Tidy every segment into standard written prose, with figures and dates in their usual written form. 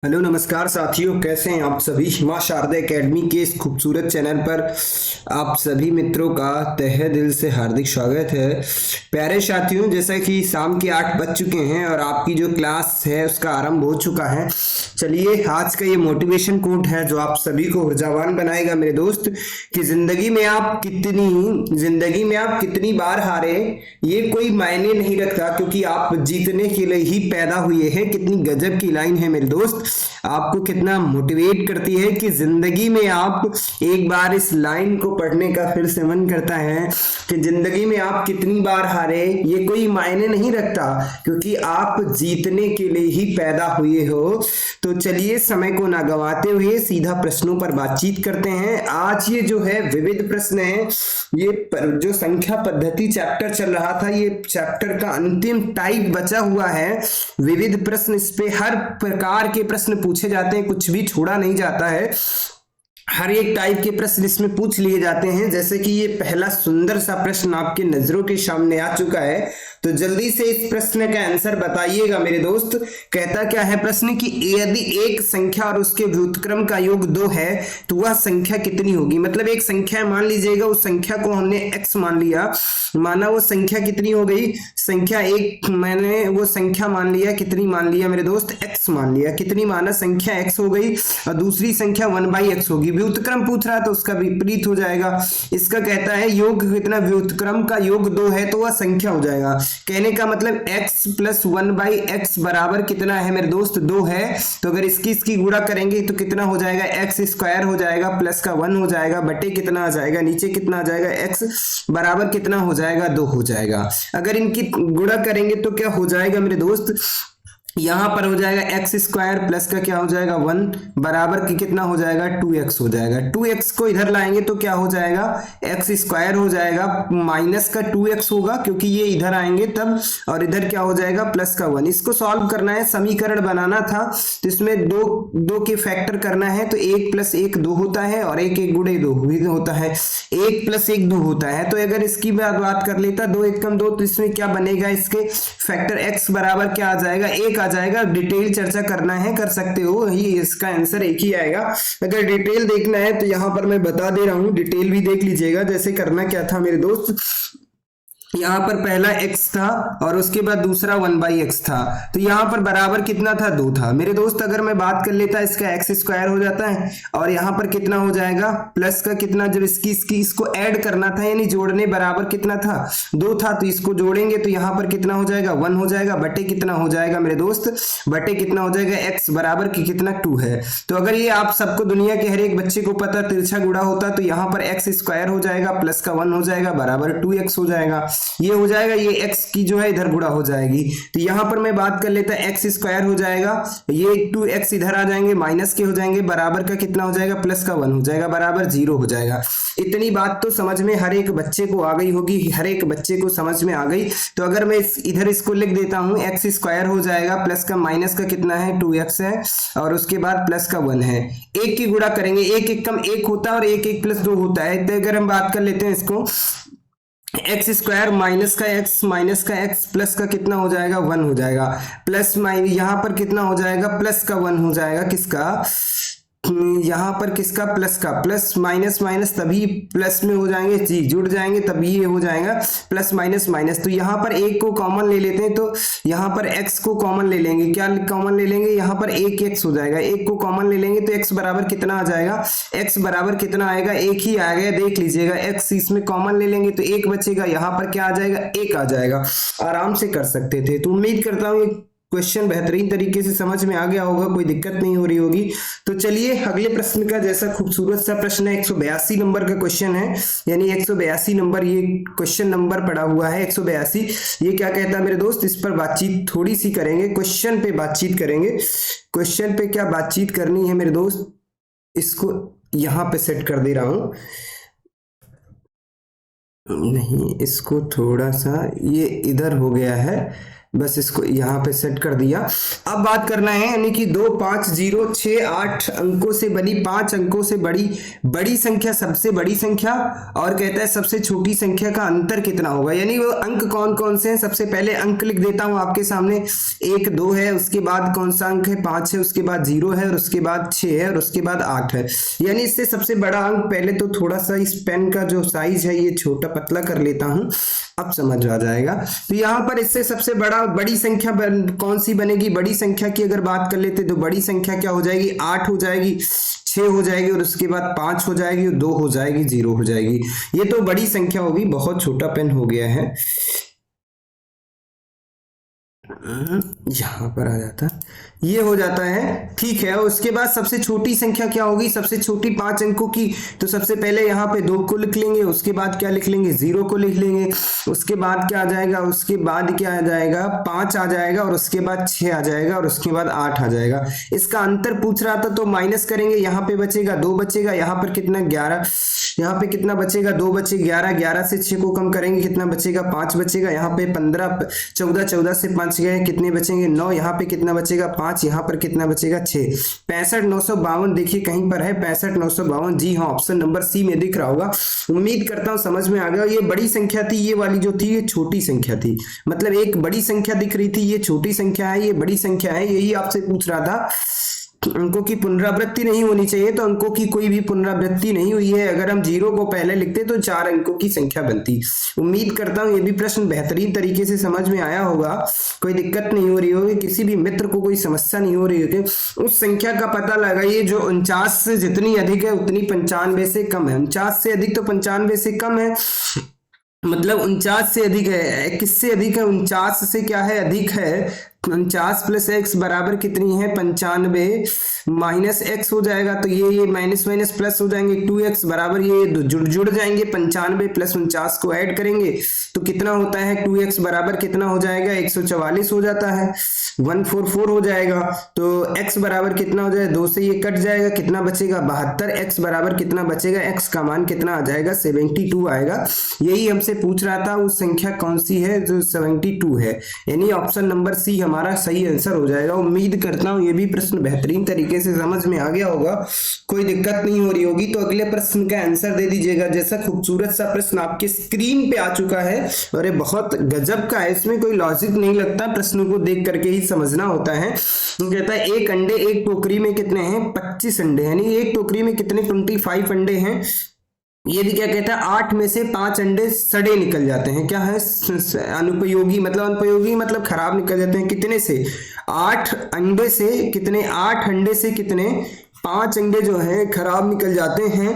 Hello नमस्कार साथियों, कैसे हैं आप सभी। मां शारदा एकेडमी के इस खूबसूरत चैनल पर आप सभी मित्रों का तहे दिल से हार्दिक स्वागत है। प्यारे साथियों, जैसा कि शाम के 8 बज चुके हैं और आपकी जो क्लास है उसका आरंभ हो चुका है। चलिए, आज का ये मोटिवेशन कोट है जो आप सभी को ऊर्जावान बनाएगा मेरे दोस्त, कि जिंदगी में आप कितनी बार हारे ये कोई मायने नहीं रखता, क्योंकि आप जीतने के लिए ही पैदा हुए हैं। कितनी गजब की लाइन है मेरे दोस्त, आपको कितना मोटिवेट करती है कि जिंदगी में आप एक बार इस लाइन को पढ़ने का फिर से मन करता है कि जिंदगी में आप कितनी बार हारे ये कोई मायने नहीं रखता, क्योंकि आप जीतने के लिए ही पैदा हुए हो। तो चलिए, समय को ना गवाते हुए सीधा प्रश्नों पर बातचीत करते हैं। आज ये जो है विविध प्रश्न है, ये जो संख्या पद्धति चैप्टर चल रहा था, ये चैप्टर का अंतिम टाइप बचा हुआ है। विविध प्रश्न, इस पे हर प्रकार के प्रश्न पूछे जाते हैं, कुछ भी छोड़ा नहीं जाता है। हर एक टाइप के प्रश्न इसमें पूछ लिए जाते हैं। जैसे कि ये पहला सुंदर सा प्रश्न आपके नजरों के सामने आ चुका है, तो जल्दी से इस प्रश्न का आंसर बताइएगा मेरे दोस्त। कहता क्या है प्रश्न कि यदि एक संख्या और उसके व्युत्क्रम का योग 2 है तो वह संख्या कितनी होगी। मतलब एक संख्या मान लीजिएगा, उस संख्या को हमने x मान लिया, माना वो संख्या कितनी हो गई, संख्या एक, मैंने वो संख्या मान लिया, कितनी मान लिया मेरे दोस्त, x मान लिया। कितनी माना, संख्या x हो गई और दूसरी संख्या 1/x होगी। व्युत्क्रम पूछ रहा तो उसका विपरीत हो जाएगा। इसका कहता है योग कितना, व्युत्क्रम का योग 2 है तो वह संख्या हो जाएगा। कहने का मतलब x प्लस 1/x बराबर कितना है मेरे दोस्त, 2 है। तो अगर इसकी गुणा करेंगे तो कितना हो जाएगा, x स्क्वायर हो जाएगा, प्लस का 1 हो जाएगा, बटे कितना आ जाएगा, नीचे कितना आ जाएगा, x बराबर कितना हो जाएगा, 2 हो जाएगा। अगर इनकी गुणा करेंगे तो क्या हो जाएगा मेरे दोस्त, यहां पर हो जाएगा एक्स स्क्वायर प्लस का क्या हो जाएगा 1 बराबर की कितना हो जाएगा 2x हो जाएगा। 2x को इधर लाएंगे तो क्या हो जाएगा, एक्स स्क्वायर हो जाएगा, माइनस का 2x होगा क्योंकि ये इधर आएंगे तब, और इधर क्या हो जाएगा प्लस का 1। इसको सॉल्व करना है, समीकरण बनाना था, तो इसमें दो के फैक्टर करना है। तो 1 + 1 2 होता है और 1 गुणे 2 भी होता है, 1 + 1 2 होता है। तो अगर इसकी बात कर लेता 2 1 2, तो इसमें क्या बनेगा, इसके फैक्टर x बराबर क्या आ जाएगा, 1 आ जाएगा। डिटेल चर्चा करना है कर सकते हो, ये इसका आंसर एक ही आएगा। अगर डिटेल देखना है तो यहां पर मैं बता दे रहा हूं, डिटेल भी देख लीजिएगा। जैसे करना क्या था मेरे दोस्त, यहां पर पहला x था और उसके बाद दूसरा 1/x था, तो यहां पर बराबर कितना था, 2 था मेरे दोस्त। अगर मैं बात कर लेता इसका x स्क्वायर हो जाता है और यहां पर कितना हो जाएगा, प्लस का कितना, जब इसको ऐड करना था यानी जोड़ने, बराबर कितना था, 2 था, तो इसको जोड़ेंगे तो यहां पर कितना हो जाएगा, 1 हो जाएगा, बटे कितना हो जाएगा मेरे दोस्त, बटे कितना हो जाएगा, x बराबर की कितना 2 है। तो अगर ये आप सबको, दुनिया के हर एक बच्चे को पता, तिरछा गुणा होता तो यहां पर x स्क्वायर हो जाएगा, प्लस का 1 हो जाएगा, बराबर 2x हो जाएगा। ये हो जाएगा, ये x की जो है इधर गुणा हो जाएगी। तो यहां पर मैं बात कर लेता एक्स स्क्वायर हो जाएगा, ये 2x इधर आ जाएंगे, माइनस के हो जाएंगे, बराबर का कितना हो जाएगा, प्लस का 1 हो जाएगा, बराबर 0 हो जाएगा। इतनी बात तो समझ में हर एक बच्चे को आ गई होगी, हर एक बच्चे को समझ में आ गई। तो अगर मैं इधर इसको लिख देता हूं, एक्स स्क्वायर हो जाएगा, प्लस का माइनस का कितना है 2x है, और उसके बाद प्लस का 1 है। एक की गुणा करेंगे, एक एक कम 1 होता है और 1 1 + 2 होता है। तो अगर हम बात कर लेते हैं इसको, एक्स स्क्वायर माइनस का एक्स प्लस का कितना हो जाएगा, 1 हो जाएगा, प्लस माइनस यहां पर कितना हो जाएगा, प्लस का 1 हो जाएगा, किसका, यहां पर किसका, प्लस का, प्लस माइनस माइनस तभी प्लस में हो जाएंगे, जी जुड़ जाएंगे तभी ये हो जाएगा प्लस माइनस माइनस। तो यहां पर एक को कॉमन ले लेते हैं, तो यहां पर x को कॉमन ले लेंगे, क्या कॉमन ले लेंगे, यहां पर 1x हो जाएगा, एक को कॉमन ले लेंगे तो x बराबर कितना आ जाएगा, x बराबर कितना आएगा, एक ही आ गया, देख लीजिएगा, x इसमें कॉमन ले लेंगे तो 1 बचेगा, यहां पर क्या आ जाएगा, 1 आ जाएगा। आराम से कर सकते थे। तो उम्मीद करता हूं क्वेश्चन बेहतरीन तरीके से समझ में आ गया होगा, कोई दिक्कत नहीं हो रही होगी। तो चलिए अगले प्रश्न का, जैसा खूबसूरत सा प्रश्न है, 182 नंबर का क्वेश्चन है, यानी 182 नंबर ये क्वेश्चन नंबर पड़ा हुआ है 182। ये क्या कहता है मेरे दोस्त, इस पर बातचीत थोड़ी सी करेंगे, क्वेश्चन पे बातचीत करेंगे। क्वेश्चन पे क्या बातचीत करनी है मेरे दोस्त, इसको यहां पे सेट कर दे रहा हूं, नहीं इसको थोड़ा सा, ये इधर हो गया है, बस इसको यहाँ पे सेट कर दिया। अब बात करना है यानी कि 2 5 0 6 8 अंकों से बनी 5 अंकों से बड़ी संख्या सबसे बड़ी संख्या, और कहता है सबसे छोटी संख्या का अंतर कितना होगा। यानी वो अंक कौन कौन से हैं, सबसे पहले अंक लिख देता हूं आपके सामने। 1 2 है, उसके बाद कौन सा अंक है 5 है, उसके बाद 0 है, और उसके बाद 6 है, और उसके बाद 8 है। यानी इससे सबसे बड़ा अंक, पहले तो थोड़ा सा इस पेन का जो साइज है ये छोटा पतला कर लेता हूं, अब समझ आ जाएगा। तो यहाँ पर इससे सबसे बड़ी संख्या कौन सी बनेगी। बड़ी संख्या की अगर बात कर लेते तो बड़ी संख्या क्या हो जाएगी, 8 हो जाएगी, 6 हो जाएगी, और उसके बाद 5 हो जाएगी, और 2 हो जाएगी, 0 हो जाएगी। ये तो बड़ी संख्या होगी। बहुत छोटा पेन हो गया है, यहां पर आ जाता, ये हो जाता है, ठीक है। उसके बाद सबसे छोटी संख्या क्या होगी, सबसे छोटी 5 अंकों की। तो सबसे पहले यहाँ पे 2 को लिख लेंगे, उसके बाद क्या लिख लेंगे, 0 को लिख लेंगे, उसके बाद क्या आ जाएगा, उसके बाद क्या आ जाएगा, 5 आ जाएगा, और उसके बाद 6 आ जाएगा, और उसके बाद 8 आ जाएगा। इसका अंतर पूछ रहा था तो माइनस करेंगे, यहाँ पे बचेगा 2 बचेगा, यहाँ पर कितना 11, यहाँ पे कितना बचेगा 2 बचे 11, 11 से 6 को कम करेंगे कितना बचेगा 5 बचेगा, यहाँ पे 15 14 14 से 5 गए कितने बचेंगे 9, यहाँ पे कितना बचेगा 5, यहाँ पर कितना बचेगा 6। 65 952 देखिए कहीं पर है 65 952, जी हाँ ऑप्शन नंबर सी में दिख रहा होगा। उम्मीद करता हूँ समझ में आ गया। ये बड़ी संख्या थी, ये वाली जो थी ये छोटी संख्या थी, मतलब एक बड़ी संख्या दिख रही थी, ये छोटी संख्या है, ये बड़ी संख्या है, यही आपसे पूछ रहा था। अंकों की पुनरावृत्ति नहीं होनी चाहिए, तो अंकों की कोई भी पुनरावृत्ति नहीं हुई है। अगर हम 0 को पहले लिखते तो 4 अंकों की संख्या बनती। उम्मीद करता हूं ये भी प्रश्न बेहतरीन तरीके से समझ में आया होगा, कोई दिक्कत नहीं हो रही होगी, किसी भी मित्र को कोई समस्या नहीं हो रही होगी। उस संख्या का पता लगाइए जो 49 से जितनी अधिक है उतनी 95 से कम है। 49 से अधिक तो 95 से कम है, मतलब 49 से अधिक है, किससे अधिक है 49 से क्या है अधिक है। 49 प्लस एक्स बराबर कितनी है 95 माइनस एक्स हो जाएगा, तो ये माइनस माइनस प्लस हो जाएंगे 2x बराबर ये जुड़ जाएंगे। 95 प्लस 49 को ऐड करेंगे तो कितना होता है 2x बराबर कितना हो जाएगा 144 हो जाता है, 144 हो जाएगा। तो x बराबर कितना हो जाएगा 2 से ये कट जाएगा, कितना बचेगा 72। x बराबर कितना बचेगा, x का मान कितना आ जाएगा 72 आएगा। यही हमसे पूछ रहा था उस संख्या कौन सी है जो 72 है, यानी ऑप्शन नंबर सी हमारा सही आंसर हो जाएगा। उम्मीद करता हूं ये भी प्रश्न बेहतरीन तरीके से समझ में आ गया होगा, कोई दिक्कत नहीं हो रही होगी। तो अगले प्रश्न का आंसर दे दीजिएगा। जैसा खूबसूरत सा प्रश्न आपके स्क्रीन पे आ चुका है और ये बहुत गजब का है, इसमें कोई लॉजिक नहीं लगता, प्रश्नों को देख करके ही समझना होता है। कहता है एक अंडे एक टोकरी में कितने हैं 25 अंडे, यानी एक टोकरी में कितने 25 अंडे हैं। ये भी क्या कहता है 8 में से 5 अंडे सड़े निकल जाते हैं, क्या है अनुपयोगी, मतलब खराब निकल जाते हैं। कितने से 8 अंडे से कितने 8 अंडे से कितने 5 अंडे जो है खराब निकल जाते हैं,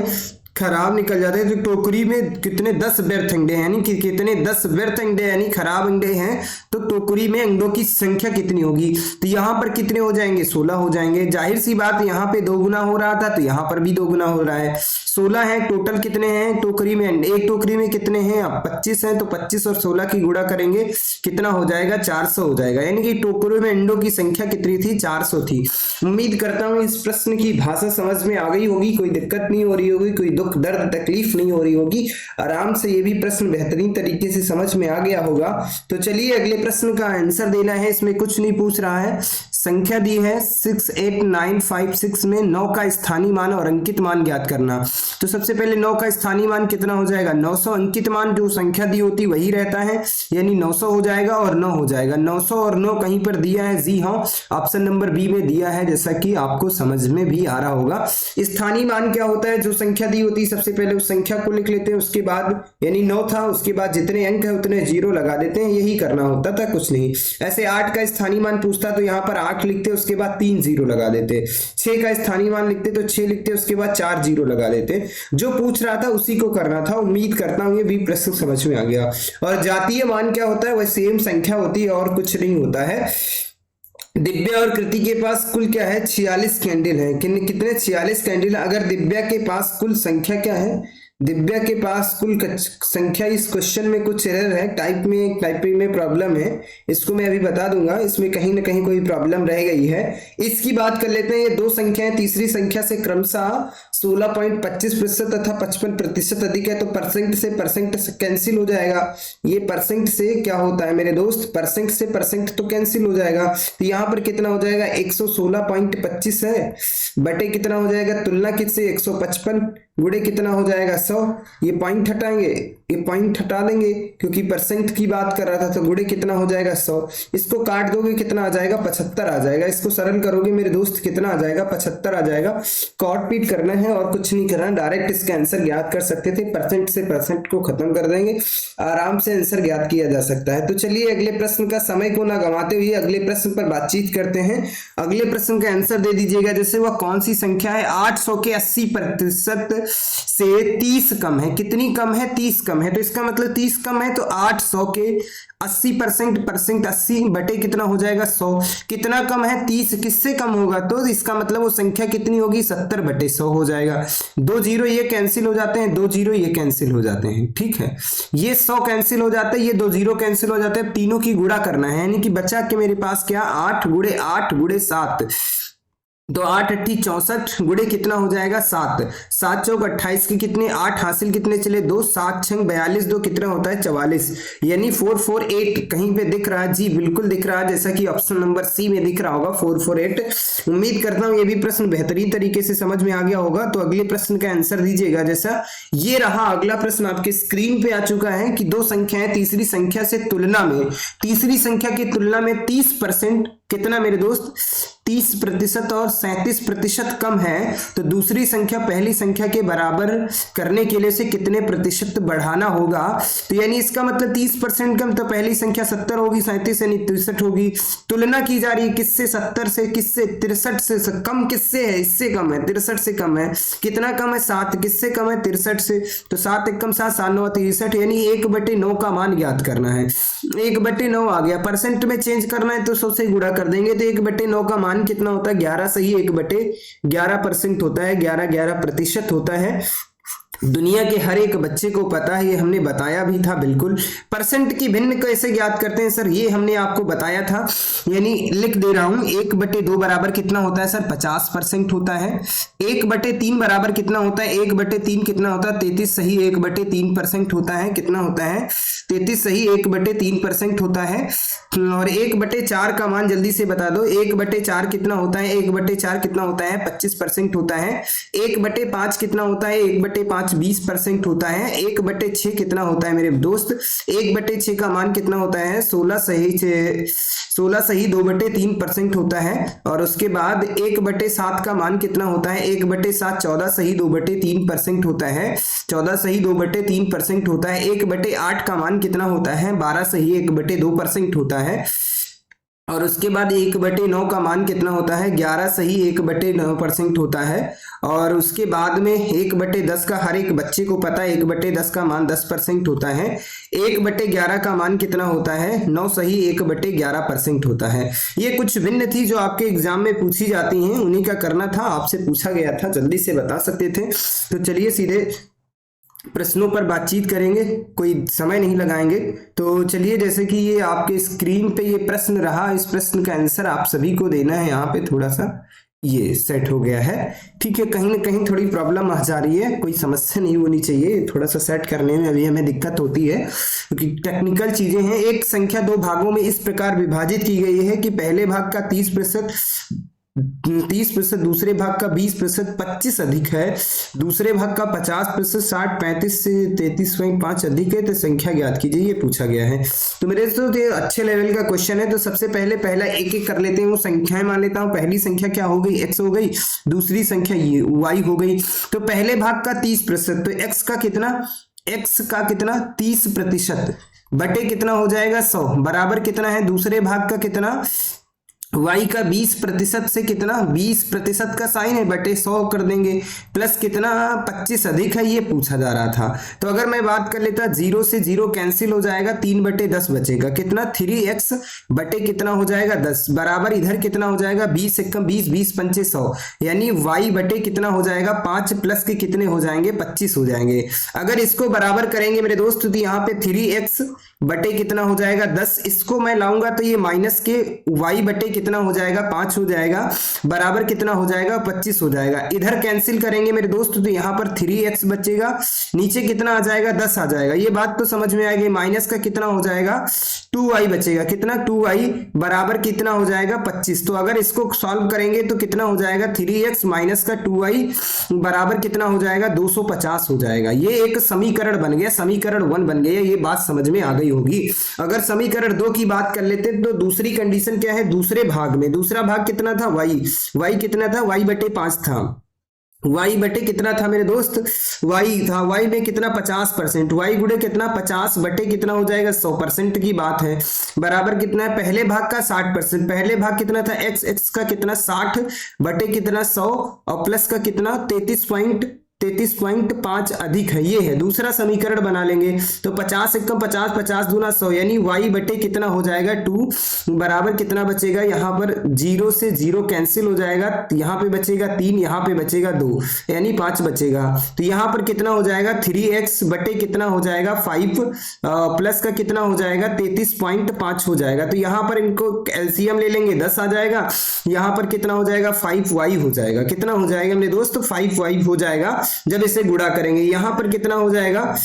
तो टोकरी में कितने 10 व्यर्थ अंडे हैं, यानी कि कितने 10 व्यर्थ अंडे यानी खराब अंडे हैं, तो टोकरी में अंडों की संख्या कितनी होगी। तो यहाँ पर कितने हो जाएंगे 16 हो जाएंगे। जाहिर सी बात यहाँ पे 2 गुना हो रहा था तो यहाँ पर भी 2 गुना हो रहा है। 16 है, टोटल कितने हैं टोकरी में, एक टोकरी में कितने हैं अब 25 हैं, तो 25 और 16 की गुणा करेंगे कितना हो जाएगा 400 हो जाएगा, यानी कि टोकरी में अंडों की संख्या कितनी थी 400 थी। उम्मीद करता हूँ इस प्रश्न की भाषा समझ में आ गई होगी, कोई दिक्कत नहीं हो रही होगी, कोई दुख दर्द तकलीफ नहीं हो रही होगी, आराम से ये भी प्रश्न बेहतरीन तरीके से समझ में आ गया होगा। तो चलिए अगले प्रश्न का आंसर देना है। इसमें कुछ नहीं पूछ रहा है, संख्या दी है 68956 में 9 का स्थानीय मान और अंकित मान ज्ञात करना। तो सबसे पहले 9 का स्थानीय मान कितना हो जाएगा 900, अंकित मान जो संख्या दी होती वही रहता है, यानी 900 हो जाएगा और 9 हो जाएगा। 900 और 9 कहीं पर दिया है, जी हाँ ऑप्शन नंबर बी में दिया है, जैसा कि आपको समझ में भी आ रहा होगा। स्थानीय मान क्या होता है, जो संख्या दी होती है सबसे पहले उस संख्या को लिख लेते हैं, उसके बाद यानी 9 था उसके बाद जितने अंक है उतने 0 लगा देते हैं, यही करना होता था कुछ नहीं। ऐसे 8 का स्थानीय मान पूछता तो यहाँ पर 8 लिखते उसके बाद 3 0 लगा देते, 6 का स्थानीय मान लिखते तो 6 लिखते उसके बाद 4 0 लगा देते, जो पूछ रहा था उसी को करना था। उम्मीद करता हूं ये भी प्रश्न समझ में आ गया। और जातीय मान क्या होता है, वह सेम संख्या होती है और कुछ नहीं होता है। दिव्या और कृति के पास कुल क्या है 46 कैंडल है, कितने 46 कैंडल। अगर दिव्या के पास कुल संख्या क्या है, दिव्या के पास कुल संख्या, इस क्वेश्चन में कुछ एरर है, टाइपिंग में प्रॉब्लम है, इसको मैं अभी बता दूंगा, इसमें कहीं ना कहीं कोई प्रॉब्लम रह गई है। इसकी बात कर लेते हैं। ये दो संख्याएं तीसरी संख्या से क्रमशः 16.25% तथा 55% अधिक है, तो परसेंट से कैंसिल हो जाएगा। ये परसेंट से क्या होता है मेरे दोस्त, परसेंट से परसेंट तो कैंसिल हो जाएगा, तो यहाँ पर कितना हो जाएगा 116.25 है बटे कितना हो जाएगा, तुलना किससे 155 गुणे कितना हो जाएगा 100। ये पॉइंट हटाएंगे, ये पॉइंट हटा देंगे क्योंकि परसेंट की बात कर रहा था, तो गुणे कितना हो जाएगा 100। इसको काट दोगे कितना आ जाएगा 75 आ जाएगा। इसको सरल करोगे मेरे दोस्त कितना आ जाएगा 75 आ जाएगा। कॉट पीट करना है और कुछ नहीं करना, डायरेक्ट इसका आंसर ज्ञात कर सकते थे, परसेंट से परसेंट को खत्म कर देंगे, आराम से आंसर ज्ञात किया जा सकता है। तो चलिए अगले प्रश्न का समय को ना गंवाते हुए अगले प्रश्न पर बातचीत करते हैं। अगले प्रश्न का आंसर दे दीजिएगा, जैसे वह कौन सी संख्या है 800 के 80% से 30 कम है। कितनी कम है 30 कम है, तो इसका मतलब 30 कम है, तो 800 के 80% 80 बटे कितना हो जाएगा 100। कितना कम है 30, किससे कम होगा, तो इसका मतलब वो संख्या कितनी होगी 70 बटे 100 हो जाएगा। 2 जीरो ये कैंसिल हो जाते हैं, 2 जीरो ये कैंसिल हो जाते हैं, ठीक है। ये 100 कैंसिल हो जाता है, ये 2 जीरो कैंसिल हो जाते हैं, तीनों की गुणा करना है, यानी कि बचा के मेरे पास क्या 8 गुणे 8 गुणे 7, तो 8 8 64 गुणे कितना हो जाएगा 7, 7 चौक 28 के कितने 8 हासिल कितने चले 2, 7 6 42, 2 कितना होता है 44, यानी 448 कहीं पे दिख रहा है जी, बिल्कुल दिख रहा है, जैसा कि ऑप्शन नंबर सी में दिख रहा होगा 448। उम्मीद करता हूं ये भी प्रश्न बेहतरीन तरीके से समझ में आ गया होगा। तो अगले प्रश्न का आंसर दीजिएगा, जैसा ये रहा अगला प्रश्न आपके स्क्रीन पे आ चुका है कि दो संख्याएं तीसरी संख्या से तुलना में, तीसरी संख्या की तुलना में 30% कितना मेरे दोस्त 30% और 37% कम है, तो दूसरी संख्या पहली संख्या के बराबर करने के लिए से कितने प्रतिशत बढ़ाना होगा। तो यानी इसका मतलब 30% कम, तो पहली संख्या 70 होगी, 37 यानी 63 होगी। तुलना की जा रही है किससे 70 से, किससे 63 से, कम किससे है, इससे कम है 63 से कम है। कितना कम है 7, किससे कम है 63 से, तो 7 1 कम 7 7 9 63, यानी 1/9 का मान ज्ञात करना है। 1/9 आ गया, परसेंट में चेंज करना है तो 100 से गुणा कर देंगे, तो 1/9 का मान कितना होता है 11 सही 1/11% होता है, 11% होता है। दुनिया के हर एक बच्चे को पता है, ये हमने बताया भी था बिल्कुल। परसेंट की भिन्न कैसे ज्ञात करते हैं सर, ये हमने आपको बताया था, यानी लिख दे रहा हूं 1/2 बराबर कितना होता है सर 50% होता है। 1/3 बराबर कितना होता है, 1/3 कितना होता है 33 सही 1/3% होता है, कितना होता है 33 सही 1/3% होता है। और 1/4 का मान जल्दी से बता दो, 1/4 कितना होता है, 1/4 कितना होता है 25% होता है। 1/5 कितना होता है, 1/5 20% होता है। 1/6 कितना होता है मेरे दोस्त, 1/6 का मान कितना होता है 16 सही 2/3% होता है। और उसके बाद 1/7 का मान कितना होता है, 1/7 14 सही 2/3% होता है, 14 सही 2/3% होता है। 1/8 का मान कितना होता है 12 सही 1/2% होता है। और उसके बाद 1/9 का मान कितना होता है 11 सही 1/9% होता है। और उसके बाद में 1/10 का हर एक बच्चे को पता है 1/10 का मान 10% होता है। 1/11 का मान कितना होता है 9 सही 1/11% होता है। ये कुछ भिन्न थी जो आपके एग्जाम में पूछी जाती हैं, उन्हीं का करना था, आपसे पूछा गया था, जल्दी से बता सकते थे। तो चलिए सीधे प्रश्नों पर बातचीत करेंगे, कोई समय नहीं लगाएंगे। तो चलिए, जैसे कि ये आपके स्क्रीन पे ये प्रश्न रहा, इस प्रश्न का आंसर आप सभी को देना है। यहाँ पे थोड़ा सा ये सेट हो गया है, ठीक है। कहीं ना कहीं थोड़ी प्रॉब्लम आ जा रही है, कोई समस्या नहीं होनी चाहिए, थोड़ा सा सेट करने में अभी हमें दिक्कत होती है क्योंकि टेक्निकल चीजें हैं। एक संख्या दो भागों में इस प्रकार विभाजित की गई है कि पहले भाग का 30%, दूसरे भाग का 20%, 25 अधिक है, दूसरे भाग का 50%, 60 35 से 33.5 अधिक है, तो संख्या ज्ञात कीजिए, ये पूछा गया है। तो मेरे दोस्तों ये अच्छे लेवल का क्वेश्चन है। तो सबसे पहले पहला एक एक कर लेते हैं, वो संख्याएं मान लेता हूं। पहली संख्या क्या हो गई x हो गई, दूसरी संख्या ये y हो गई। तो पहले भाग का 30%, तो x का कितना 30% बटे कितना हो जाएगा 100 बराबर कितना है दूसरे भाग का कितना y का 20% से कितना, 20% का साइन है बटे 100 कर देंगे, प्लस कितना 25 अधिक है ये पूछा जा रहा था। तो अगर मैं बात कर लेता 0 से 0 कैंसिल हो जाएगा, 3/10 बचेगा, कितना 3x बटे कितना हो जाएगा 10 बराबर इधर कितना हो जाएगा 20 एकम 20 20 पंचे 100, यानी y बटे कितना हो जाएगा 5 प्लस के कितने हो जाएंगे 25 हो जाएंगे। अगर इसको बराबर करेंगे मेरे दोस्त तो यहाँ पे 3x बटे कितना हो जाएगा 10, इसको मैं लाऊंगा तो ये माइनस के y बटे कितना हो जाएगा 5 हो जाएगा बराबर कितना हो जाएगा 25 हो जाएगा। इधर कैंसिल करेंगे मेरे दोस्त तो यहाँ पर 3x बचेगा, नीचे कितना आ जाएगा 10 आ जाएगा। ये बात तो समझ में आएगी। माइनस का कितना हो जाएगा 2y बचेगा, कितना 2y बराबर कितना हो जाएगा 25। तो अगर इसको सॉल्व करेंगे तो कितना हो जाएगा 3x माइनस का 2y बराबर कितना हो जाएगा 250 हो जाएगा। ये एक समीकरण बन गया, समीकरण 1 बन गया। ये बात समझ में आ गई होगी। अगर समीकरण 2 की बात कर लेते तो दूसरी कंडीशन क्या है, दूसरे भाग में, दूसरा भाग कितना था y कितना था y बटे 5 था, y बटे कितना था मेरे दोस्त y था, y में कितना 50%, y गुणे कितना 50 बटे कितना हो जाएगा 100% की बात है बराबर कितना है पहले भाग का 60%, पहले भाग कितना था x का कितना 60 बटे कितना 100 और प्लस का कितना 33.5 अधिक है, ये है। दूसरा समीकरण बना लेंगे तो 50 एकम 50 50 दूना 100 यानी y बटे कितना हो जाएगा 2 बराबर कितना बचेगा, यहाँ पर 0 से 0 कैंसिल हो जाएगा, यहाँ पे बचेगा 3, यहाँ पे बचेगा 2 यानी 5 बचेगा। तो यहाँ पर कितना हो जाएगा 3x बटे कितना हो जाएगा 5 प्लस का कितना हो जाएगा 33.5 हो जाएगा। तो यहाँ पर इनको एलसीएम ले लेंगे 10 आ जाएगा, यहाँ पर कितना हो जाएगा 5y हो जाएगा, कितना हो जाएगा मेरे दोस्त 5y हो जाएगा जब इसे गुणा करेंगे। यहां पर कितना हो जाएगा,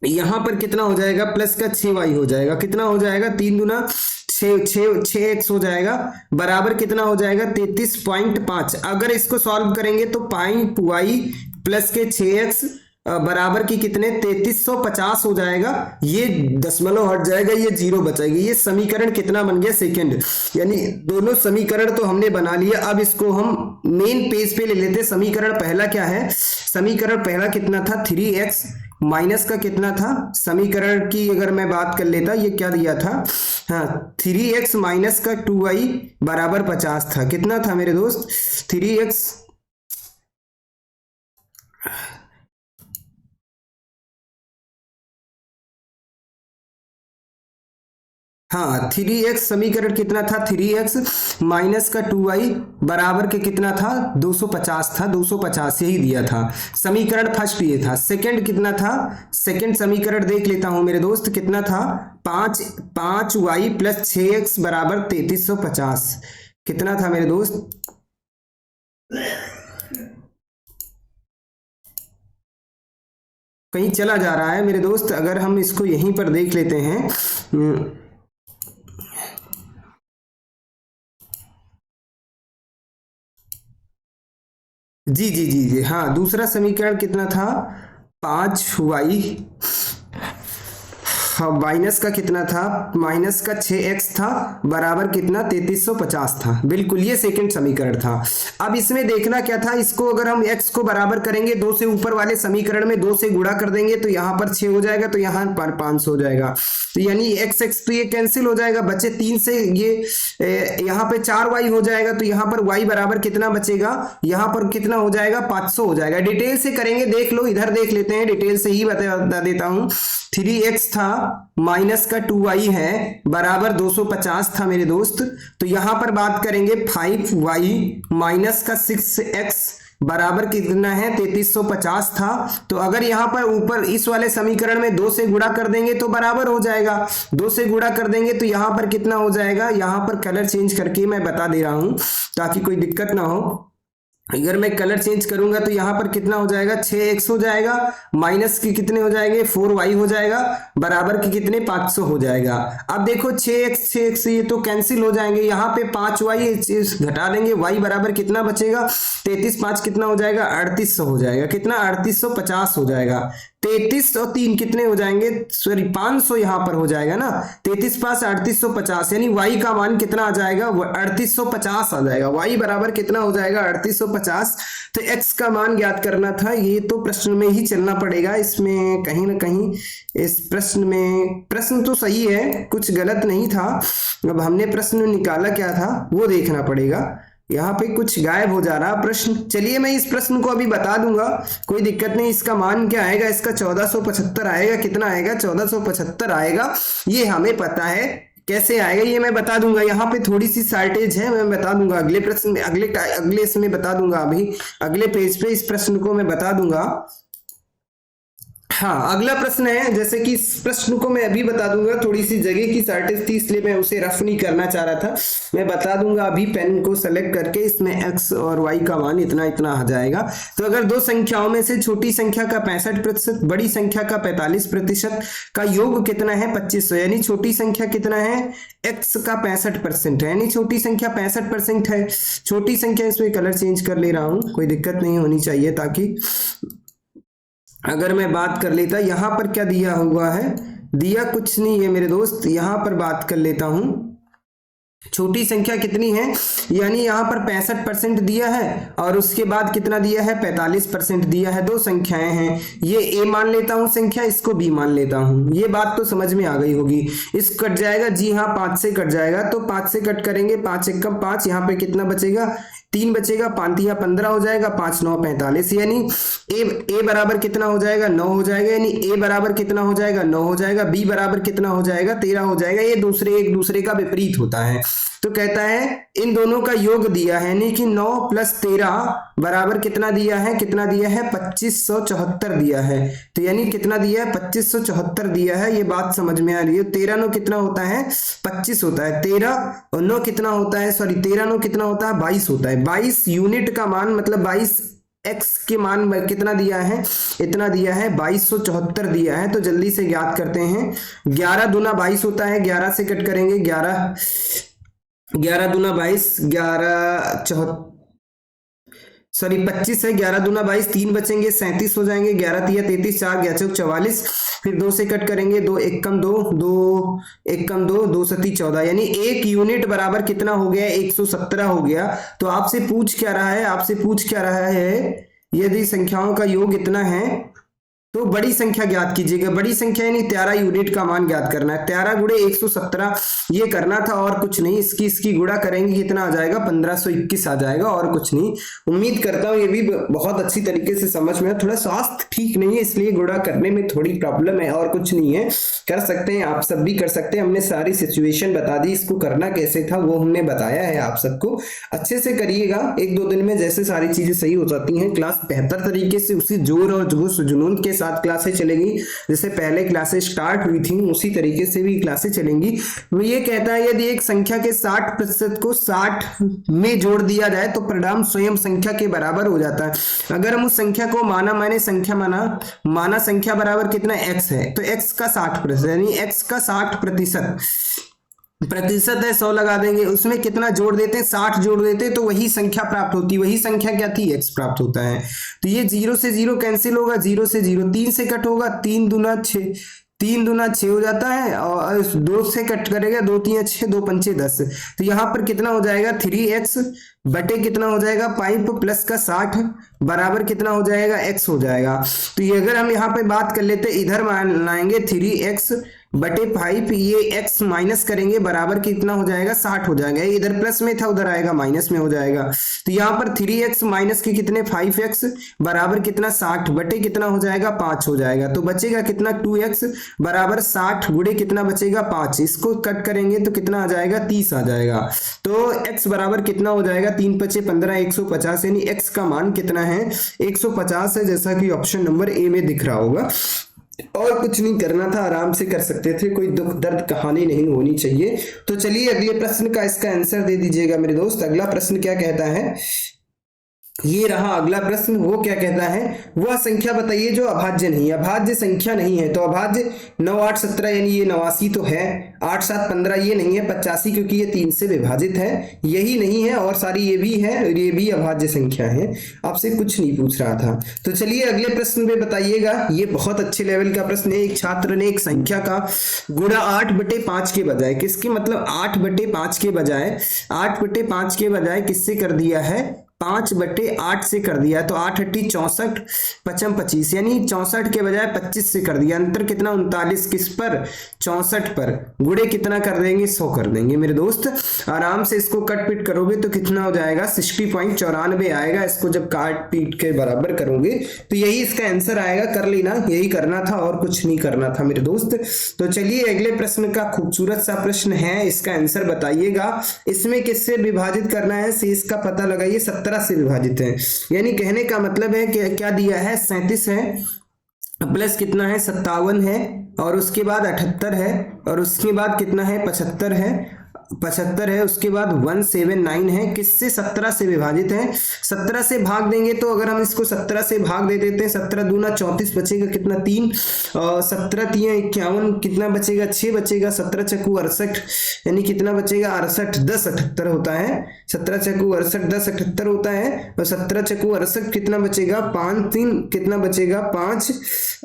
यहां पर कितना हो जाएगा प्लस का 6y हो जाएगा, कितना हो जाएगा 3 दूना 6x हो जाएगा बराबर कितना हो जाएगा 33.5। अगर इसको सॉल्व करेंगे तो 5y प्लस के 6x बराबर की कितने 3350 हो जाएगा, ये दशमलव हट जाएगा, ये 0 बचेगी। ये समीकरण कितना बन गया सेकंड, यानी दोनों समीकरण तो हमने बना लिया। अब इसको हम मेन पेज पे ले लेते हैं। समीकरण पहला क्या है, समीकरण पहला कितना था 3x माइनस का कितना था, समीकरण की अगर मैं बात कर लेता ये क्या दिया था, हाँ 3x माइनस का 2y बराबर 50 था, कितना था मेरे दोस्त 3x हाँ 3x समीकरण कितना था 3x माइनस का 2y बराबर के कितना था 250 था, 250 यही दिया था। समीकरण फर्स्ट ये था। सेकंड कितना था, सेकंड समीकरण देख लेता हूं मेरे दोस्त, कितना था 5y प्लस 6x बराबर 3350, कितना था मेरे दोस्त, कहीं चला जा रहा है मेरे दोस्त। अगर हम इसको यहीं पर देख लेते हैं, जी हाँ दूसरा समीकरण कितना था 5y माइनस का कितना था, माइनस का 6x था बराबर कितना 3350 था, बिल्कुल ये सेकंड समीकरण था। अब इसमें देखना क्या था, इसको अगर हम x को बराबर करेंगे 2 से ऊपर वाले समीकरण में 2 से गुणा कर देंगे तो यहाँ पर 6 हो जाएगा, तो यहाँ पर 500 हो जाएगा, तो यानी x तो ये कैंसिल हो जाएगा, बचे 3 से ये यहाँ पे 4y हो जाएगा, तो यहाँ पर y बराबर कितना बचेगा, यहाँ पर कितना हो जाएगा 500 हो जाएगा। डिटेल से करेंगे, देख लो इधर देख लेते हैं, डिटेल से ही बता देता हूँ। 3x था माइनस का 2y है बराबर 250 था मेरे दोस्त, तो यहां पर बात करेंगे 5y माइनस का 6x बराबर कितना है 3350 था। तो अगर यहां पर ऊपर इस वाले समीकरण में 2 से गुणा कर देंगे तो बराबर हो जाएगा, 2 से गुणा कर देंगे तो यहां पर कितना हो जाएगा, यहां पर कलर चेंज करके मैं बता दे रहा हूं ताकि कोई दिक्कत ना हो। अगर मैं कलर चेंज करूंगा तो यहाँ पर कितना हो जाएगा 6x हो जाएगा, माइनस के कितने हो जाएंगे 4y हो जाएगा बराबर के कितने 500 हो जाएगा। अब देखो 6x ये तो कैंसिल हो जाएंगे, यहाँ पे 5y घटा देंगे, y बराबर कितना बचेगा 33 कितना हो जाएगा 3800 हो जाएगा, कितना 3850 हो जाएगा। 33 और 3 कितने हो जाएंगे, सॉरी 500 यहाँ पर हो जाएगा ना, 33 पास 3850 यानी y का मान कितना आ जाएगा 3850 आ जाएगा, y बराबर कितना हो जाएगा 3850 150। तो x का मान ज्ञात करना था, ये तो प्रश्न में ही चलना पड़ेगा, इसमें कहीं ना कहीं इस प्रश्न में, प्रश्न तो सही है, कुछ गलत नहीं था, अब हमने प्रश्न निकाला क्या था वो देखना पड़ेगा। यहाँ पे कुछ गायब हो जा रहा प्रश्न। चलिए मैं इस प्रश्न को अभी बता दूंगा, कोई दिक्कत नहीं। इसका मान क्या आएगा, इसका 1475 आएगा। कितना आएगा, 1475 आएगा, ये हमें पता है। कैसे आएगा ये मैं बता दूंगा, यहाँ पे थोड़ी सी शॉर्टेज है, मैं बता दूंगा अगले प्रश्न में, अगले इसमें बता दूंगा, अभी अगले पेज पे इस प्रश्न को मैं बता दूंगा। हाँ, अगला प्रश्न है, जैसे कि इस प्रश्न को मैं अभी बता दूंगा, थोड़ी सी जगह की शॉर्टेज थी इसलिए मैं उसे रफ नहीं करना चाह रहा था। मैं बता दूंगा अभी पेन को सेलेक्ट करके, इसमें x और y का मान इतना इतना आ जाएगा। तो अगर दो संख्याओं में से छोटी संख्या का 65%, बड़ी संख्या का 45% का योग कितना है, 2500, यानी छोटी संख्या कितना है, x का 65% है, यानी छोटी संख्या 65% है। छोटी संख्या, इसमें कलर चेंज कर ले रहा हूं, कोई दिक्कत नहीं होनी चाहिए, ताकि अगर मैं बात कर लेता, यहां पर क्या दिया हुआ है, दिया कुछ नहीं है मेरे दोस्त, यहां पर बात कर लेता हूं, छोटी संख्या कितनी है, यानी यहां पर 65% दिया है और उसके बाद कितना दिया है, 45% दिया है। दो संख्याएं हैं, ये a मान लेता हूं संख्या, इसको b मान लेता हूं, ये बात तो समझ में आ गई होगी। इस कट जाएगा, जी हाँ 5 से कट जाएगा, तो 5 से कट करेंगे, 5 एकम 5, यहाँ पे कितना बचेगा, 3 बचेगा, 5 या 15 हो जाएगा, 5 9 45, यानी a बराबर कितना हो जाएगा, 9 हो जाएगा, यानी a बराबर कितना हो जाएगा, 9 हो जाएगा, b बराबर कितना हो जाएगा, 13 हो जाएगा। ये एक दूसरे का विपरीत होता है। तो कहता है इन दोनों का योग दिया है, यानी कि 9 + 13 बराबर कितना दिया है, 2574 दिया है। तो यानी कितना दिया है, 2574 दिया है, ये बात समझ में आ रही है। 13 9 कितना होता है, 25 होता है, 13 और 9 कितना होता है, 13 9 कितना होता है, 22 होता है। 22 यूनिट का मान, मतलब 22 x के मान कितना दिया है, इतना दिया है, 2274 दिया है। तो जल्दी से ज्ञात करते हैं, 11 दूना 22 होता है, 11 से कट करेंगे, 11 दूना 22, 25 है, 11 दूना 22, 3 बचेंगे, 37 हो जाएंगे, 11 तिया 33, 4 गया 44, फिर 2 से कट करेंगे, 2 एकम 2, 2 एकम 2, 2 सती 14, यानी 1 यूनिट बराबर कितना हो गया, 117 हो गया। तो आपसे पूछ क्या रहा है, यदि संख्याओं का योग इतना है तो बड़ी संख्या ज्ञात कीजिएगा। बड़ी संख्या यानी 13 यूनिट का मान ज्ञात करना है, 13 गुणे 117 ये करना था और कुछ नहीं। इसकी गुणा करेंगे कितना आ जाएगा, 1521 आ जाएगा, और कुछ नहीं। उम्मीद करता हूँ ये भी बहुत अच्छी तरीके से समझ में। थोड़ा स्वास्थ्य ठीक नहीं है इसलिए गुणा करने में थोड़ी प्रॉब्लम है, और कुछ नहीं है, कर सकते हैं, आप सब भी कर सकते हैं। हमने सारी सिचुएशन बता दी, इसको करना कैसे था वो हमने बताया है आप सबको। अच्छे से करिएगा, 1-2 दिन में जैसे सारी चीजें सही हो जाती हैं, क्लास बेहतर तरीके से उसी जोर और जोश जुनून के साथ क्लासें चलेगी, जैसे पहले क्लासें स्टार्ट हुई थी उसी तरीके से भी क्लासें चलेंगी। वो ये कहता है यदि एक संख्या के 60% को 60 में जोड़ दिया जाए तो परिणाम स्वयं संख्या के बराबर हो जाता है। अगर हम उस संख्या को माना संख्या बराबर कितना x है, तो x का 60%, यानी x का 60% है, 100 लगा देंगे, उसमें कितना जोड़ देते हैं, 60 जोड़ देते हैं, तो वही संख्या प्राप्त होती है। वही संख्या क्या थी, x प्राप्त होता है। तो ये 0 से 0 कैंसिल होगा, 0 से 0, 3 से कट होगा, 3 दूना 6 हो जाता है, और 2 से कट करेगा, 2 3 6, 2 पंचे 10। तो यहाँ पर कितना हो जाएगा, 3x बटे कितना हो जाएगा, 5 प्लस का 60 बराबर कितना हो जाएगा, x हो जाएगा। तो ये अगर हम यहाँ पे बात कर लेते, इधर मान लाएंगे 3x बटे 5, ये x माइनस करेंगे बराबर कितना हो जाएगा, 60 हो जाएगा। इधर प्लस में था उधर आएगा माइनस में हो जाएगा। तो यहाँ पर 3x माइनस के कितने, 5x बराबर कितना, 60 बटे कितना हो जाएगा, 5 हो जाएगा। तो बचेगा कितना, 2x बराबर 60 गुणे कितना बचेगा, 5। इसको कट करेंगे तो कितना आ जाएगा, 30 आ जाएगा। तो x बराबर कितना हो जाएगा, 3 × 5 = 15, 150, यानी x का मान कितना है, 150 है, जैसा कि ऑप्शन नंबर ए में दिख रहा होगा। और कुछ नहीं करना था, आराम से कर सकते थे, कोई दुख दर्द कहानी नहीं होनी चाहिए। तो चलिए अगले प्रश्न का इसका आंसर दे दीजिएगा मेरे दोस्त। अगला प्रश्न क्या कहता है, ये रहा अगला प्रश्न। वो क्या कहता है, वह संख्या बताइए जो अभाज्य नहीं है। अभाज्य संख्या नहीं है, तो अभाज्य 9 8 17, यानी ये 89 तो है। 8 7 15 ये नहीं है 85 क्योंकि ये 3 से विभाजित है, यही नहीं है और सारी ये भी है और ये भी अभाज्य संख्या है। आपसे कुछ नहीं पूछ रहा था। तो चलिए अगले प्रश्न पे बताइएगा। ये बहुत अच्छे लेवल का प्रश्न है। एक छात्र ने एक संख्या का गुणा 8/5 के बजाय, किसके मतलब 8/5 के बजाय 8/5 के बजाय किससे कर दिया है, 5/8 से कर दिया। तो 8 8 64 पचम 25, यानी 64 के बजाय 25 से कर दिया। अंतर कितना 39, किस पर 64 पर, गुणे कितना कर देंगे 100 कर देंगे मेरे दोस्त। आराम से इसको कट पीट करोगे तो कितना हो जाएगा 60.94 आएगा। इसको जब काट पीट के बराबर करोगे तो यही इसका आंसर आएगा। कर लेना, यही करना था और कुछ नहीं करना था मेरे दोस्त। तो चलिए अगले प्रश्न का खूबसूरत सा प्रश्न है, इसका आंसर बताइएगा। इसमें किससे विभाजित करना है, शेष का पता लगाइए। 17 से विभाजित है, यानी कहने का मतलब है कि क्या दिया है 37 है प्लस कितना है 57 है और उसके बाद 78 है और उसके बाद कितना है 75 है, उसके बाद 179 है। किससे 17 से विभाजित है। 17 से भाग देंगे तो अगर हम इसको 17 से भाग दे देते हैं, 17 दूना 34 बचेगा कितना 3 और 17 3 51 कितना बचेगा 6 बचेगा। 17 चक्कू 68 यानी कितना बचेगा 68 10 78 होता है। 17 चक्कू 68 10 78 होता है और 17 चक्कू 68 कितना बचेगा 5 3 कितना बचेगा 5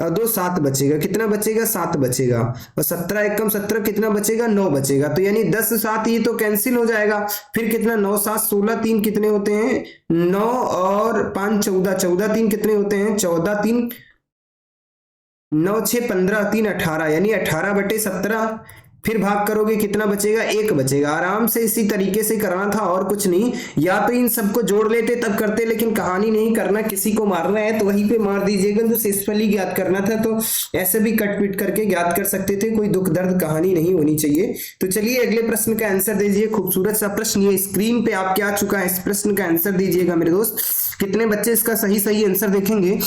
और 2 7 बचेगा, कितना बचेगा 7 बचेगा और 17 एकम 17 कितना बचेगा 9 बचेगा। तो यानी 10 7 ये तो कैंसिल हो जाएगा। फिर कितना 9 7 16 3 कितने होते हैं 9 और 5 14 14 3 कितने होते हैं 14 3 9 6 15 3 18 यानी 18/17। फिर भाग करोगे कितना बचेगा 1 बचेगा। आराम से इसी तरीके से करना था और कुछ नहीं। या तो इन सबको जोड़ लेते तब करते, लेकिन कहानी नहीं करना, किसी को मारना है तो वहीं पे मार दीजिएगा। जो शेषफल ज्ञात करना था तो ऐसे भी कट पीट करके ज्ञात कर सकते थे, कोई दुख दर्द कहानी नहीं होनी चाहिए। तो चलिए अगले प्रश्न का आंसर दीजिए। खूबसूरत सा प्रश्न ये स्क्रीन पे आपके आ चुका है। इस प्रश्न का आंसर दीजिएगा मेरे दोस्त। कितने बच्चे इसका सही आंसर देखेंगे।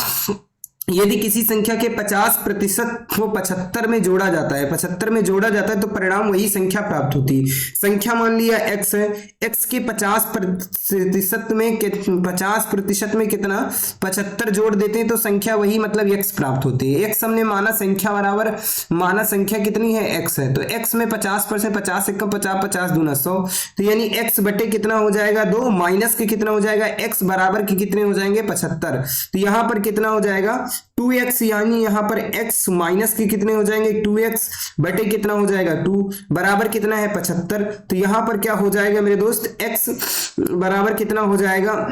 यदि किसी संख्या के 50% को 75 में जोड़ा जाता है, 75 में जोड़ा जाता है तो परिणाम वही संख्या प्राप्त होती है। संख्या मान लिया x है, x के 50% में 50% में कितना 75 जोड़ देते हैं तो संख्या वही मतलब x प्राप्त होती है। x हमने माना संख्या बराबर माना संख्या कितनी है x है, तो x में 50% 50 1 50 50 दूना 100, तो यानी x बटे कितना हो जाएगा 2 माइनस के कितना हो जाएगा x बराबर के कितने हो जाएंगे 75। तो यहां पर कितना हो जाएगा 2x, यानी यहां पर x माइनस के कितने हो जाएंगे 2x बटे कितना हो जाएगा 2 बराबर कितना है 75। तो यहां पर क्या हो जाएगा मेरे दोस्त x बराबर कितना हो जाएगा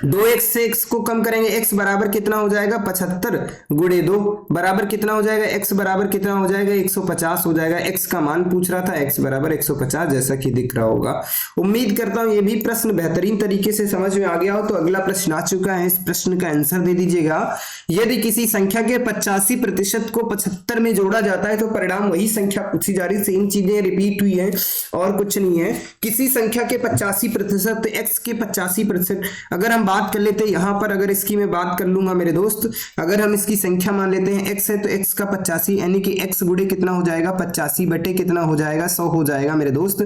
2x से x को कम करेंगे, x बराबर कितना हो जाएगा 75 गुणे 2 बराबर कितना हो जाएगा x बराबर कितना हो जाएगा 150 हो जाएगा। x का मान पूछ रहा था, x बराबर 150 जैसा कि दिख रहा होगा। उम्मीद करता हूं ये भी प्रश्न बेहतरीन तरीके से समझ में आ गया हो। तो अगला प्रश्न आ चुका है, इस प्रश्न का आंसर दे दीजिएगा। यदि किसी संख्या के 85% को 75 में जोड़ा जाता है तो परिणाम वही संख्या पूछी जा रही, सेम चीजें रिपीट हुई है और कुछ नहीं है। किसी संख्या के 85% x के 85%, अगर हम बात कर लेते हैं यहां पर, अगर इसकी मैं बात कर लूंगा मेरे दोस्त, अगर हम इसकी संख्या मान लेते हैं x है तो x का 85 यानी कि x गुणे कितना हो जाएगा 85 बटे कितना हो जाएगा 100 हो जाएगा मेरे दोस्त।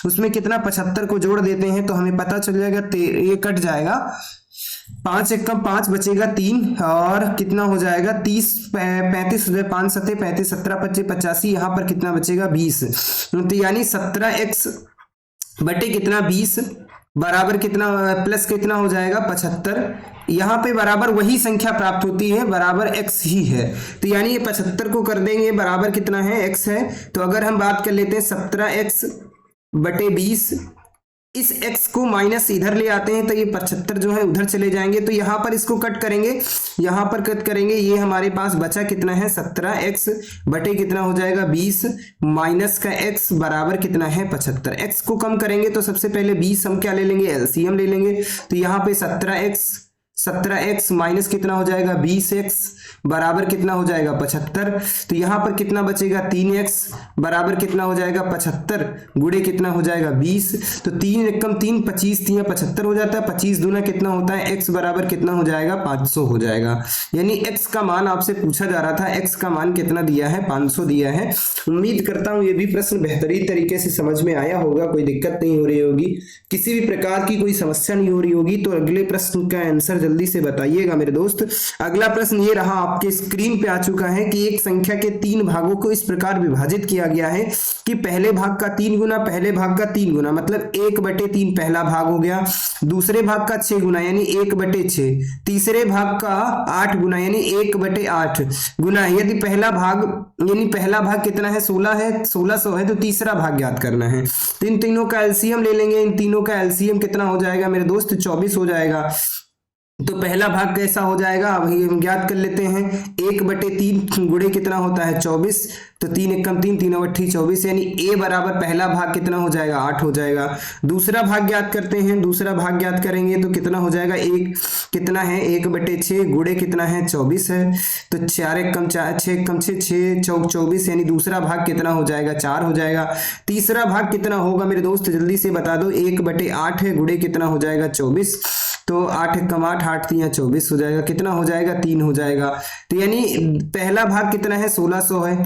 उसमें कितना 75 को जोड़ देते हैं तो हमें पता चल जाएगा ये कट जाएगा 5 1 5 बचेगा 3 और कितना हो जाएगा 30 35 5 7 35 17 25 85 यहाँ पर कितना बचेगा 20। तो यानी 17x बटे कितना 20 बराबर कितना प्लस कितना हो जाएगा 75। यहाँ पे बराबर वही संख्या प्राप्त होती है, बराबर x ही है। तो यानी ये 75 को कर देंगे बराबर कितना है x है। तो अगर हम बात कर लेते हैं 17x बटे 20, इस x को माइनस इधर ले आते हैं तो ये 75 जो है उधर चले जाएंगे। तो यहाँ पर इसको कट करेंगे, यहाँ पर कट करेंगे, ये हमारे पास बचा कितना है 17x बटे कितना हो जाएगा 20 माइनस का x बराबर कितना है 75। x को कम करेंगे तो सबसे पहले 20 हम क्या ले लेंगे एलसीएम ले लेंगे। तो यहाँ पे 17x माइनस कितना हो जाएगा 20x बराबर कितना हो जाएगा 75। तो यहाँ पर कितना बचेगा 3x बराबर कितना हो जाएगा 75 गुणे कितना हो जाएगा 20। तो 3 एकम 3 25 3 75 हो जाता है। 25 दूना कितना होता है x बराबर कितना हो जाएगा 500 हो जाएगा। यानी x का मान आपसे पूछा जा रहा था, x का मान कितना दिया है 500 दिया है। उम्मीद करता हूँ ये भी प्रश्न बेहतरीन तरीके से समझ में आया होगा, कोई दिक्कत नहीं हो रही होगी, किसी भी प्रकार की कोई समस्या नहीं हो रही होगी। तो अगले प्रश्न का आंसर जल्दी से बताइएगा मेरे दोस्त। अगला प्रश्न ये रहा, आपके स्क्रीन पे आ चुका है कि एक संख्या के 3 भागों को इस प्रकार विभाजित किया गया है कि पहले भाग का 3 गुना, पहले भाग का 3 गुना, मतलब 1/3 पहला भाग हो गया, दूसरे भाग का 6 गुना यानी 1/6, तीसरे भाग का 8 गुना यानी 1/8 गुना। यदि पहला भाग कितना है, 16 है, 1600 है, तो तीसरा भाग ज्ञात करना है। तो इन तीनों का एलसीएम ले लेंगे। इन तीनों का एलसीएम कितना हो जाएगा मेरे दोस्त, 24 हो जाएगा। तो पहला भाग कैसा हो जाएगा, अब हम ज्ञात कर लेते हैं। 1/3 गुणे कितना होता है, 24, तो 3 एकम 3, 3 अवट्ठी 24, यानी ए बराबर पहला भाग कितना हो जाएगा, 8 हो जाएगा। दूसरा भाग ज्ञात करते हैं। दूसरा भाग ज्ञात करेंगे तो कितना हो जाएगा, 1 कितना है, 1/6 गुणे कितना है, 24 है, तो 4 एकम 4, 6 एकम 6, 6 चौक 24, यानी दूसरा भाग कितना हो जाएगा, 4 हो जाएगा। तीसरा भाग कितना होगा मेरे दोस्त, जल्दी से बता दो। 1/8 है, गुणे कितना हो जाएगा, 24, तो 8 एकम 8, 8 3 24 हो जाएगा। कितना हो जाएगा, 3 हो जाएगा। तो यानी पहला भाग कितना है, 1600 है,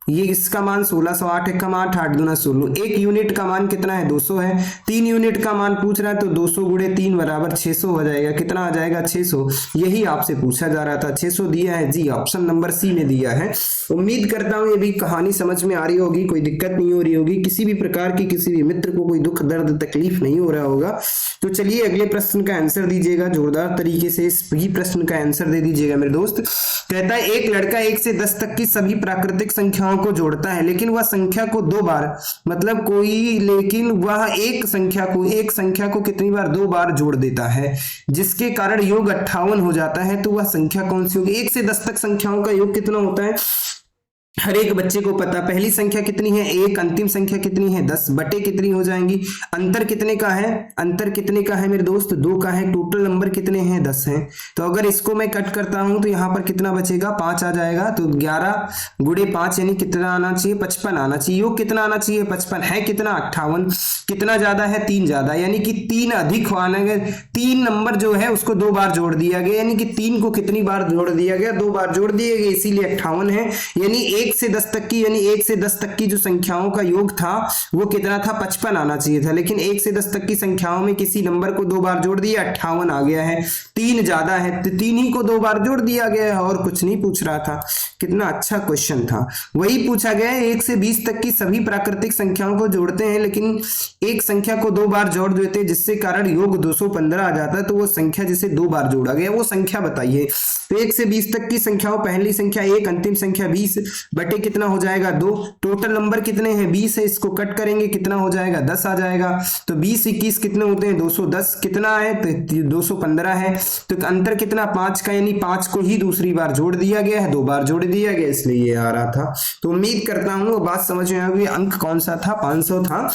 ये इसका मान 1600, 8 एकम 8, 8 दूना 16। 1 यूनिट का मान कितना है, 200 है। 3 यूनिट का मान पूछ रहा है, तो 200 गुणे 3 बराबर 600 हो जाएगा। कितना आ जाएगा, 600। यही आपसे पूछा जा रहा था, 600 दिया है जी, ऑप्शन नंबर सी में दिया है। उम्मीद करता हूं ये भी कहानी समझ में आ रही होगी, कोई दिक्कत नहीं हो रही होगी, किसी भी प्रकार की किसी भी मित्र को कोई दुख दर्द तकलीफ नहीं हो रहा होगा। तो चलिए अगले प्रश्न का आंसर दीजिएगा, जोरदार तरीके से इस भी प्रश्न का आंसर दे दीजिएगा मेरे दोस्त। कहता है एक लड़का 1 से 10 तक की सभी प्राकृतिक संख्याओं को जोड़ता है, लेकिन वह संख्या को 2 बार, मतलब लेकिन वह एक संख्या को कितनी बार, 2 बार जोड़ देता है, जिसके कारण योग 58 हो जाता है। तो वह संख्या कौन सी होगी। 1 से 10 तक संख्याओं का योग कितना होता है, हर एक बच्चे को पता। पहली संख्या कितनी है, 1, अंतिम संख्या कितनी है, 10 बटे कितनी हो जाएंगी, अंतर कितने का है, अंतर कितने का है मेरे दोस्त, 2 का है। टोटल नंबर कितने हैं, 10 हैं। तो अगर इसको मैं कट करता हूं तो यहां पर कितना बचेगा, 5 आ जाएगा। तो 11 गुणे 5 यानी कितना आना चाहिए, 55 आना चाहिए। योग कितना आना चाहिए, 55 है, कितना 58, कितना ज्यादा है, 3 ज्यादा, यानी कि 3 अधिक आना गया। 3 नंबर जो है उसको 2 बार जोड़ दिया गया, यानी कि 3 को कितनी बार जोड़ दिया गया, 2 बार जोड़ दिए गए, इसीलिए 58 है। यानी 1 से 10 तक की, यानी 1 से 10 तक की जो संख्याओं का योग था वो कितना था, 55 आना चाहिए था, लेकिन 1 से 10 तक की संख्याओं में किसी नंबर को 2 बार जोड़ दिया, 58 आ गया है। 3 ज्यादा है तो 3 ही को 2 बार जोड़ दिया गया है, और कुछ नहीं पूछ रहा था। कितना अच्छा क्वेश्चन था। वही पूछा गया है 1 से 20 तक की सभी प्राकृतिक संख्याओं को जोड़ते हैं, लेकिन एक संख्या को 2 बार जोड़ देते हैं, जिससे कारण योग 215 आ जाता है। तो वो संख्या जिसे 2 बार जोड़ा गया वो संख्या बताइए। तो 1 से 20 तक की संख्याओं, पहली संख्या 1, अंतिम संख्या 20, बटे कितना हो जाएगा, 2। टोटल नंबर कितने हैं, 20 है, इसको कट करेंगे कितना हो जाएगा, 10 आ जाएगा। तो 20 21 कितने होते हैं, 210, कितना है, तो 215 है। तो अंतर कितना, 5 का, यानी 5 को ही दूसरी बार जोड़ दिया गया है, 2 बार जोड़ दिया गया, इसलिए ये आ रहा था। तो उम्मीद करता हूं बात समझ में आ गई। अंक कौन सा था, 500 था।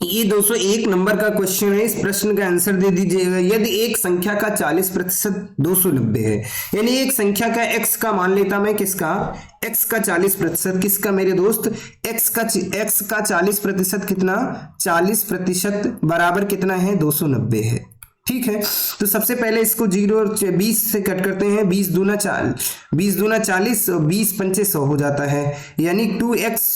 ये 201 नंबर का क्वेश्चन है। इस प्रश्न का आंसर दे दीजिएगा। यदि एक संख्या का 40% 290 है, यानी एक संख्या का x का मान लेता मैं, किसका, x का 40%, किसका मेरे दोस्त, x का 40% कितना, 40% बराबर कितना है, 290 है। ठीक है, तो सबसे पहले इसको 0 और 20 से कट करते हैं। 20 दूना 40 और 20 पंचे 100 हो जाता है, यानी 2x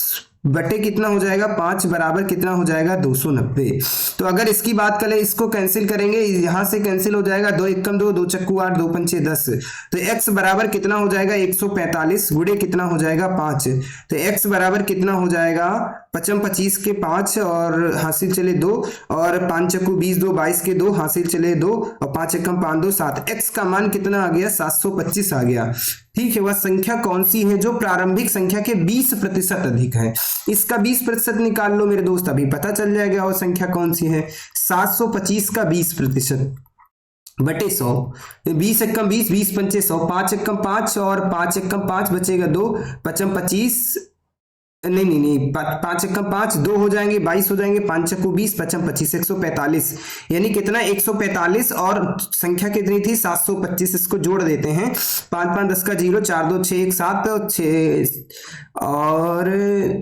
बटे कितना हो जाएगा, 5 बराबर कितना हो जाएगा, 290। तो अगर इसकी बात करें, इसको कैंसिल करेंगे, यहां से कैंसिल हो जाएगा, 2 एकम 2, 2 चक्कू 8, 2 पंचे 10। तो x बराबर कितना हो जाएगा, 145 गुणे कितना हो जाएगा, 5। तो x बराबर कितना हो जाएगा, 25 के 5 और हासिल चले 2, और 5 चक्कू 20, 2 22 के 2 हासिल चले 2, और 5 एकम 5 2 7। x का मान कितना आ गया, 725 आ गया। ठीक है, वह संख्या कौन सी है जो प्रारंभिक संख्या के 20% अधिक है। इसका 20% निकाल लो मेरे दोस्त, अभी पता चल जाएगा वह संख्या कौन सी है। 725 का 20% बटे 100, 20 एकम 20, 20 पंचे 100, 5 एकम 5 और 5 एकम 5 बचेगा 2, 25 नहीं 5 एकम 5 2 हो जाएंगे, 22 हो जाएंगे, 5 चक्कू 20, 5 25 145, यानी कितना 145, और संख्या कितनी थी 725। इसको जोड़ देते हैं, 5 5 10 का 0, 4 2 6 1 7 6 और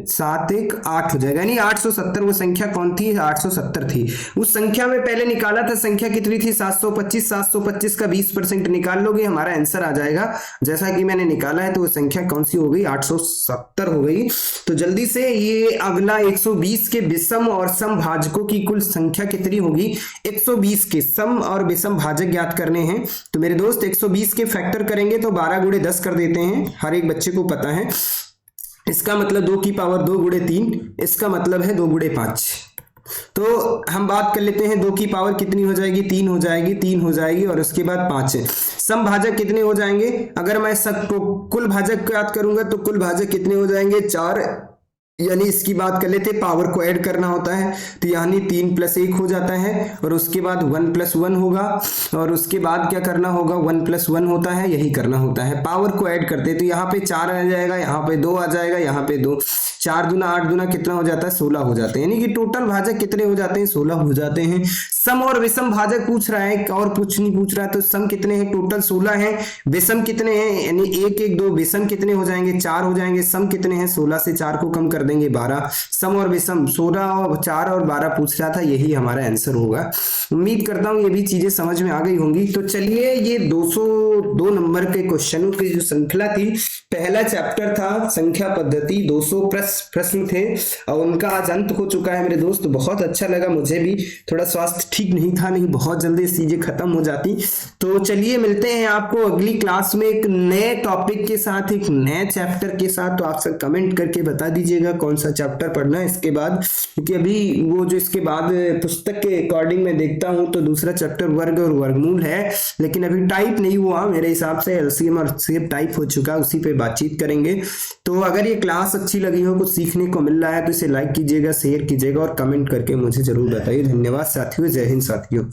7 1 8 हो जाएगा, यानी 870। वो संख्या कौन थी, 870 थी। उस संख्या में पहले निकाला था, संख्या कितनी थी 725। 725 का 20% निकाल लोगे, हमारा आंसर आ जाएगा। जैसा कि मैंने निकाला है, तो वो संख्या कौन सी हो गई, 870 हो गई। तो तो जल्दी से ये अगला 120 के विषम और सम भाजकों की कुल संख्या कितनी होगी। 120 के सम और विषम भाजक ज्ञात करने हैं। तो मेरे दोस्त 120 के फैक्टर करेंगे तो 12 गुणे 10 कर देते हैं, हर एक बच्चे को पता है। इसका मतलब 2 की पावर 2 गुणे 3, इसका मतलब है 2 गुणे 5। तो हम बात कर लेते हैं 2 की पावर कितनी हो जाएगी, 3 हो जाएगी, 3 हो जाएगी और उसके बाद 5 है। सम भाजक कितने हो जाएंगे, अगर मैं सबको कुल भाजक याद करूंगा तो कुल भाजक कितने हो जाएंगे 4, यानी इसकी बात कर लेते पावर को ऐड करना होता है तो यानी 3 + 1 हो जाता है और उसके बाद 1 + 1 होगा और उसके बाद क्या करना होगा 1 + 1 होता है, यही करना होता है। पावर को ऐड करते तो यहाँ पे 4 आ जाएगा, यहाँ पे 2 आ जाएगा, यहाँ पे 2, 4 दूना 8 दूना कितना हो जाता है 16 हो जाते हैं, यानी कि टोटल भाजक कितने हो जाते हैं 16 हो जाते हैं। सम और विषम भाजक पूछ रहा है और कुछ नहीं पूछ रहा है। तो सम कितने हैं टोटल 16 है, विषम कितने हैं यानी 1 1 2, विषम कितने हो जाएंगे 4 हो जाएंगे, सम कितने हैं 16 से 4 को कम कर देंगे 12। सम और विषम 16 और 4 और 12 पूछ रहा था, यही हमारा आंसर होगा। उम्मीद करता हूं ये भी चीजें समझ में आ गई होंगी। तो चलिए ये 202 नंबर के क्वेश्चनों की जो श्रृंखला थी, पहला चैप्टर था संख्या पद्धति, 200 प्रश्न थे और उनका आज अंत हो चुका है मेरे दोस्त। बहुत अच्छा लगा मुझे भी, थोड़ा स्वास्थ्य ठीक नहीं था, नहीं बहुत जल्दी चीजें खत्म हो जाती। तो चलिए मिलते हैं आपको अगली क्लास में एक नए टॉपिक के साथ, एक नए चैप्टर के साथ। तो आप सब कमेंट करके बता दीजिएगा कौन सा चैप्टर पढ़ना है इसके बाद, क्योंकि अभी वो जो इसके बाद पुस्तक के अकॉर्डिंग मैं देखता हूं तो दूसरा चैप्टर वर्ग और वर्गमूल है, लेकिन अभी टाइप नहीं हुआ मेरे हिसाब से, एलसीएम और एचसीएफ टाइप हो चुका, उसी पे बातचीत करेंगे। तो अगर ये क्लास अच्छी लगी हो, कुछ सीखने को मिल रहा है तो इसे लाइक कीजिएगा, शेयर कीजिएगा और कमेंट करके मुझे जरूर बताइए। धन्यवाद साथियों, जय हिंद साथियों।